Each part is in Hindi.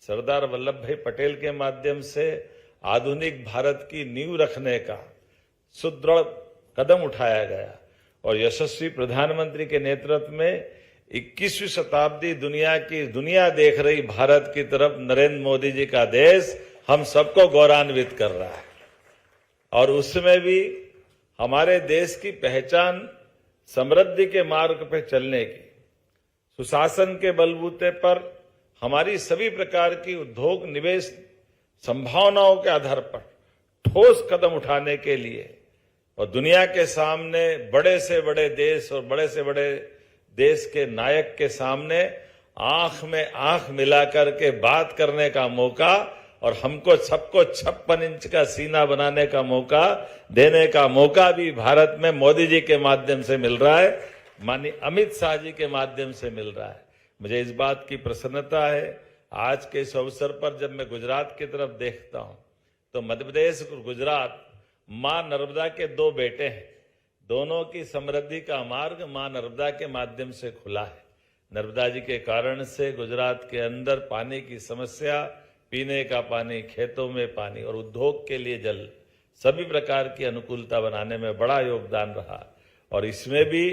सरदार वल्लभ भाई पटेल के माध्यम से आधुनिक भारत की नींव रखने का सुदृढ़ कदम उठाया गया और यशस्वी प्रधानमंत्री के नेतृत्व में 21वीं शताब्दी दुनिया देख रही भारत की तरफ नरेंद्र मोदी जी का देश हम सबको गौरवान्वित कर रहा है। और उसमें भी हमारे देश की पहचान समृद्धि के मार्ग पर चलने की, सुशासन के बलबूते पर हमारी सभी प्रकार की उद्योग निवेश संभावनाओं के आधार पर ठोस कदम उठाने के लिए और दुनिया के सामने बड़े से बड़े देश और बड़े से बड़े देश के नायक के सामने आंख में आंख मिलाकर के बात करने का मौका और हमको सबको 56 इंच का सीना बनाने का मौका देने का मौका भी भारत में मोदी जी के माध्यम से मिल रहा है, माननीय अमित शाह जी के माध्यम से मिल रहा है। मुझे इस बात की प्रसन्नता है आज के इस अवसर पर जब मैं गुजरात की तरफ देखता हूं तो मध्य प्रदेश और गुजरात मां नर्मदा के दो बेटे हैं। दोनों की समृद्धि का मार्ग मां नर्मदा के माध्यम से खुला है। नर्मदा जी के कारण से गुजरात के अंदर पानी की समस्या, पीने का पानी, खेतों में पानी और उद्योग के लिए जल, सभी प्रकार की अनुकूलता बनाने में बड़ा योगदान रहा। और इसमें भी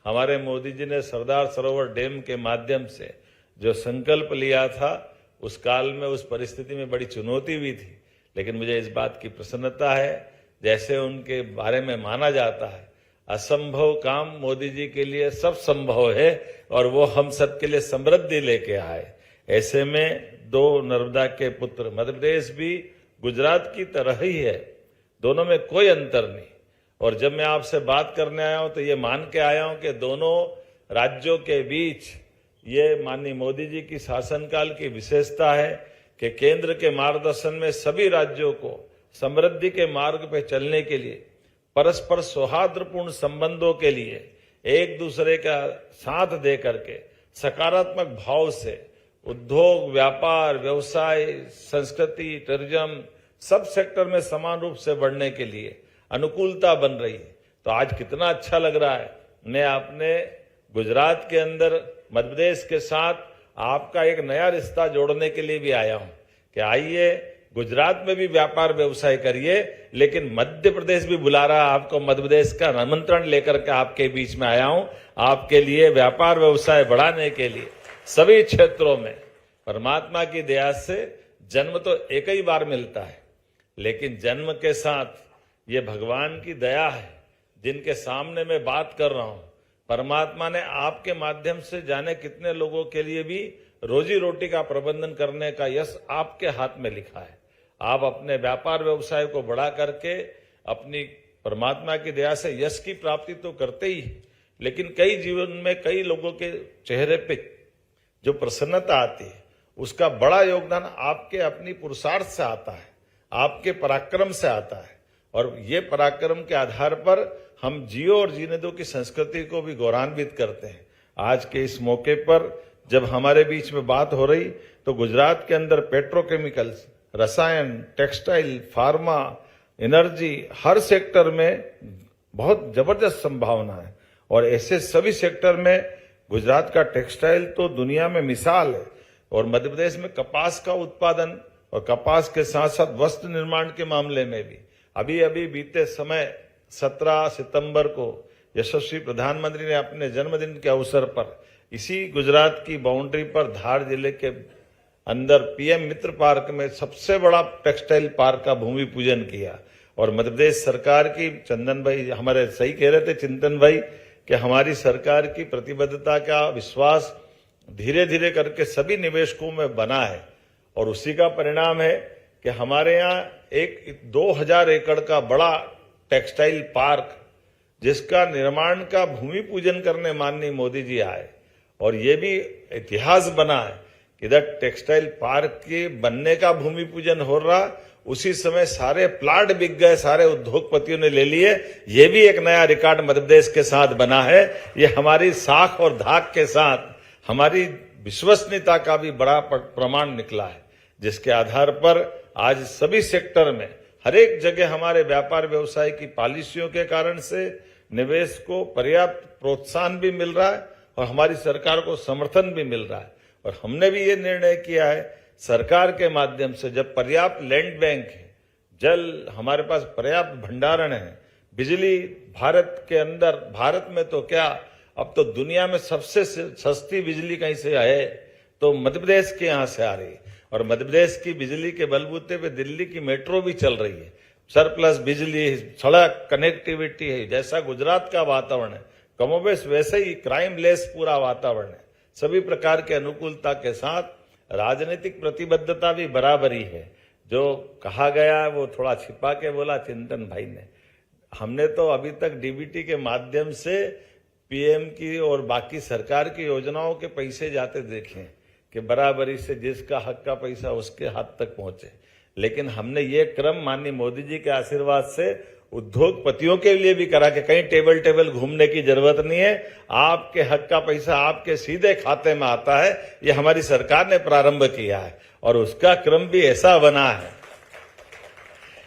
हमारे मोदी जी ने सरदार सरोवर डैम के माध्यम से जो संकल्प लिया था, उस काल में उस परिस्थिति में बड़ी चुनौती भी थी, लेकिन मुझे इस बात की प्रसन्नता है जैसे उनके बारे में माना जाता है असंभव काम मोदी जी के लिए सब संभव है और वो हम सब के लिए समृद्धि लेके आए। ऐसे में दो नर्मदा के पुत्र, मध्य प्रदेश भी गुजरात की तरह ही है, दोनों में कोई अंतर नहीं। और जब मैं आपसे बात करने आया हूं तो ये मान के आया हूं कि दोनों राज्यों के बीच ये माननीय मोदी जी की शासनकाल की विशेषता है कि केंद्र के मार्गदर्शन में सभी राज्यों को समृद्धि के मार्ग पर चलने के लिए, परस्पर सौहार्दपूर्ण संबंधों के लिए एक दूसरे का साथ दे करके सकारात्मक भाव से उद्योग, व्यापार, व्यवसाय, संस्कृति, टूरिज्म सब सेक्टर में समान रूप से बढ़ने के लिए अनुकूलता बन रही है। तो आज कितना अच्छा लग रहा है। मैं अपने गुजरात के अंदर मध्य प्रदेश के साथ आपका एक नया रिश्ता जोड़ने के लिए भी आया हूं कि आइए गुजरात में भी व्यापार व्यवसाय करिए, लेकिन मध्य प्रदेश भी बुला रहा है आपको। मध्य प्रदेश का आमंत्रण लेकर के आपके बीच में आया हूं, आपके लिए व्यापार व्यवसाय बढ़ाने के लिए सभी क्षेत्रों में। परमात्मा की दया से जन्म तो एक ही बार मिलता है, लेकिन जन्म के साथ ये भगवान की दया है जिनके सामने मैं बात कर रहा हूं। परमात्मा ने आपके माध्यम से जाने कितने लोगों के लिए भी रोजी रोटी का प्रबंधन करने का यश आपके हाथ में लिखा है। आप अपने व्यापार व्यवसाय को बढ़ा करके अपनी परमात्मा की दया से यश की प्राप्ति तो करते ही, लेकिन कई जीवन में कई लोगों के चेहरे पे जो प्रसन्नता आती है उसका बड़ा योगदान आपके अपनी पुरुषार्थ से आता है, आपके पराक्रम से आता है। और ये पराक्रम के आधार पर हम जियो और जीने दो की संस्कृति को भी गौरवान्वित करते हैं। आज के इस मौके पर जब हमारे बीच में बात हो रही तो गुजरात के अंदर पेट्रोकेमिकल्स, रसायन, टेक्सटाइल, फार्मा, एनर्जी, हर सेक्टर में बहुत जबरदस्त संभावना है। और ऐसे सभी सेक्टर में गुजरात का टेक्सटाइल तो दुनिया में मिसाल है। और मध्य प्रदेश में कपास का उत्पादन और कपास के साथ साथ वस्त्र निर्माण के मामले में भी अभी बीते समय 17 सितंबर को यशस्वी प्रधानमंत्री ने अपने जन्मदिन के अवसर पर इसी गुजरात की बाउंड्री पर धार जिले के अंदर पीएम मित्र पार्क में सबसे बड़ा टेक्सटाइल पार्क का भूमि पूजन किया। और मध्य प्रदेश सरकार की, चंदन भाई हमारे सही कह रहे थे, चिंतन भाई, कि हमारी सरकार की प्रतिबद्धता का विश्वास धीरे धीरे करके सभी निवेशकों में बना है। और उसी का परिणाम है कि हमारे यहाँ एक 2000 एकड़ का बड़ा टेक्सटाइल पार्क, जिसका निर्माण का भूमि पूजन करने माननीय मोदी जी आए। और ये भी इतिहास बना है कि इधर टेक्सटाइल पार्क के बनने का भूमि पूजन हो रहा, उसी समय सारे प्लाट बिक गए, सारे उद्योगपतियों ने ले लिए। ये भी एक नया रिकॉर्ड मध्य प्रदेश के साथ बना है। ये हमारी साख और धाक के साथ हमारी विश्वसनीयता का भी बड़ा प्रमाण निकला है, जिसके आधार पर आज सभी सेक्टर में हर एक जगह हमारे व्यापार व्यवसाय की पॉलिसियों के कारण से निवेश को पर्याप्त प्रोत्साहन भी मिल रहा है और हमारी सरकार को समर्थन भी मिल रहा है। और हमने भी ये निर्णय किया है सरकार के माध्यम से जब पर्याप्त लैंड बैंक है, जल हमारे पास पर्याप्त भंडारण है, बिजली भारत के अंदर, भारत में तो क्या अब तो दुनिया में सबसे सस्ती बिजली कहीं से है तो मध्य प्रदेश के यहां से आ रही है। और मध्य प्रदेश की बिजली के बलबूते पे दिल्ली की मेट्रो भी चल रही है, सरप्लस बिजली, सड़क कनेक्टिविटी है। जैसा गुजरात का वातावरण है कमोबेश वैसे ही क्राइम लेस पूरा वातावरण है। सभी प्रकार के अनुकूलता के साथ राजनीतिक प्रतिबद्धता भी बराबरी है। जो कहा गया है वो थोड़ा छिपा के बोला चिंतन भाई ने। हमने तो अभी तक डीबीटी के माध्यम से पीएम की और बाकी सरकार की योजनाओं के पैसे जाते देखे कि बराबरी से जिसका हक का पैसा उसके हाथ तक पहुंचे। लेकिन हमने ये क्रम माननीय मोदी जी के आशीर्वाद से उद्योगपतियों के लिए भी करा कि कहीं टेबल घूमने की जरूरत नहीं है, आपके हक का पैसा आपके सीधे खाते में आता है। ये हमारी सरकार ने प्रारंभ किया है और उसका क्रम भी ऐसा बना है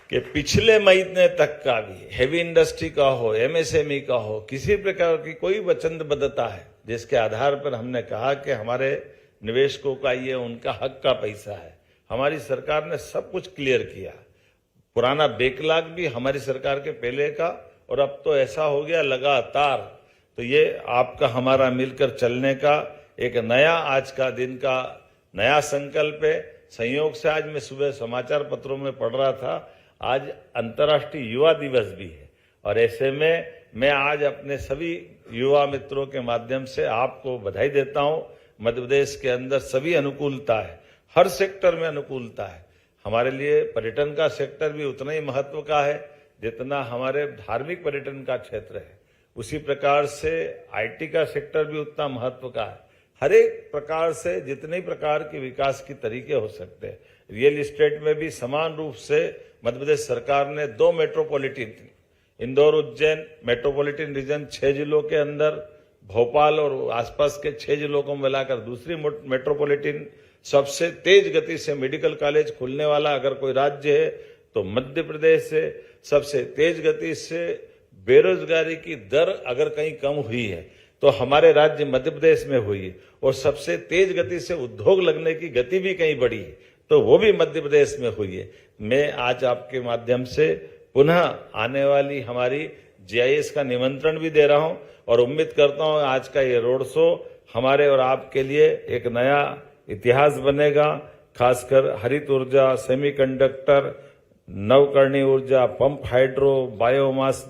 कि पिछले महीने तक का भी हेवी इंडस्ट्री का हो, एमएसएमई का हो, किसी प्रकार की कोई वचनबद्धता है जिसके आधार पर हमने कहा कि हमारे निवेशकों का ये उनका हक का पैसा है। हमारी सरकार ने सब कुछ क्लियर किया। पुराना बैकलॉग भी हमारी सरकार के पहले का और अब तो ऐसा हो गया लगातार। तो ये आपका हमारा मिलकर चलने का एक नया आज का दिन का नया संकल्प है। संयोग से आज मैं सुबह समाचार पत्रों में पढ़ रहा था, आज अंतर्राष्ट्रीय युवा दिवस भी है और ऐसे में मैं आज अपने सभी युवा मित्रों के माध्यम से आपको बधाई देता हूं। मध्य प्रदेश के अंदर सभी अनुकूलता है, हर सेक्टर में अनुकूलता है। हमारे लिए पर्यटन का सेक्टर भी उतना ही महत्व का है जितना हमारे धार्मिक पर्यटन का क्षेत्र है। उसी प्रकार से आईटी का सेक्टर भी उतना महत्व का है। हर एक प्रकार से जितने प्रकार के विकास के तरीके हो सकते हैं। रियल एस्टेट में भी समान रूप से मध्य प्रदेश सरकार ने 2 metropolitan, Indore Ujjain metropolitan region 6 जिलों के अंदर, भोपाल और आसपास के 6 जिलों को मिलाकर दूसरी मेट्रोपॉलिटन, सबसे तेज गति से मेडिकल कॉलेज खुलने वाला अगर कोई राज्य है तो मध्य प्रदेश है। सबसे तेज गति से बेरोजगारी की दर अगर कहीं कम हुई है तो हमारे राज्य मध्य प्रदेश में हुई है और सबसे तेज गति से उद्योग लगने की गति भी कहीं बढ़ी है तो वो भी मध्य प्रदेश में हुई है। मैं आज आपके माध्यम से पुनः आने वाली हमारी जीआईएस का निमंत्रण भी दे रहा हूं और उम्मीद करता हूं आज का ये रोड शो हमारे और आपके लिए एक नया इतिहास बनेगा। खासकर हरित ऊर्जा, सेमीकंडक्टर, नवकरणीय ऊर्जा, पंप हाइड्रो, बायोमास,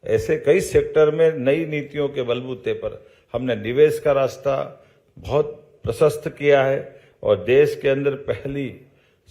ऐसे कई सेक्टर में नई नीतियों के बलबूते पर हमने निवेश का रास्ता बहुत प्रशस्त किया है और देश के अंदर पहली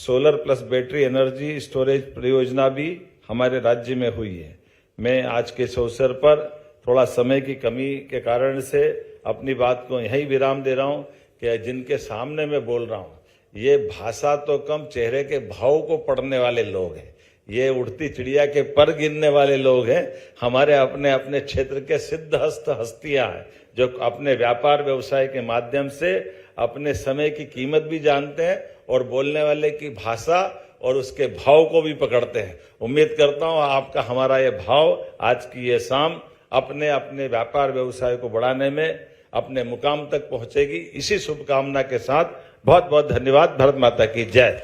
solar plus battery energy storage परियोजना भी हमारे राज्य में हुई है। मैं आज के इस अवसर पर थोड़ा समय की कमी के कारण से अपनी बात को यहीं विराम दे रहा हूं कि जिनके सामने मैं बोल रहा हूं ये भाषा तो कम चेहरे के भाव को पढ़ने वाले लोग हैं। ये उड़ती चिड़िया के पर गिनने वाले लोग हैं। हमारे अपने अपने क्षेत्र के सिद्धहस्त हस्तियां हैं जो अपने व्यापार व्यवसाय के माध्यम से अपने समय की कीमत भी जानते हैं और बोलने वाले की भाषा और उसके भाव को भी पकड़ते हैं। उम्मीद करता हूं आपका हमारा ये भाव आज की ये शाम अपने अपने व्यापार व्यवसाय को बढ़ाने में अपने मुकाम तक पहुंचेगी। इसी शुभकामना के साथ बहुत बहुत धन्यवाद। भारत माता की जय।